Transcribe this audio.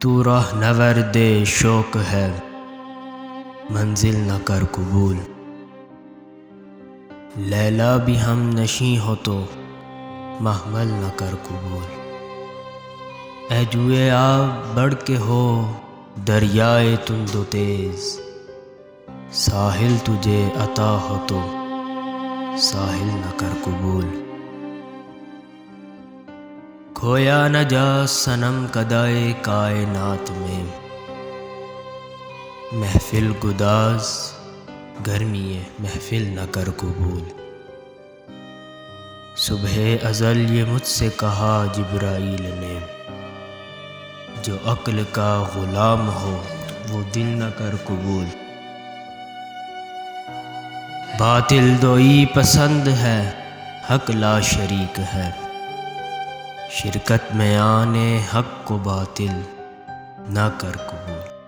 تو راہ نورد شوق ہے منزل نہ کر قبول، لیلا بھی ہم نشیں ہو تو محمل نہ کر قبول۔ اے جوئے آب بڑھ کے ہو دریائے تند و تیز، ساحل تجھے عطا ہو تو ساحل نہ کر قبول۔ کھویا نہ جا صنم کدائے کائنات میں، محفل گداز گرمی محفل نہ کر قبول۔ صبح ازل یہ مجھ سے کہا جبرائیل نے، جو عقل کا غلام ہو وہ دل نہ کر قبول۔ باطل دوئی پسند ہے حق لا شریک ہے، شرکت میں آنے حق کو باطل نہ کر قبول۔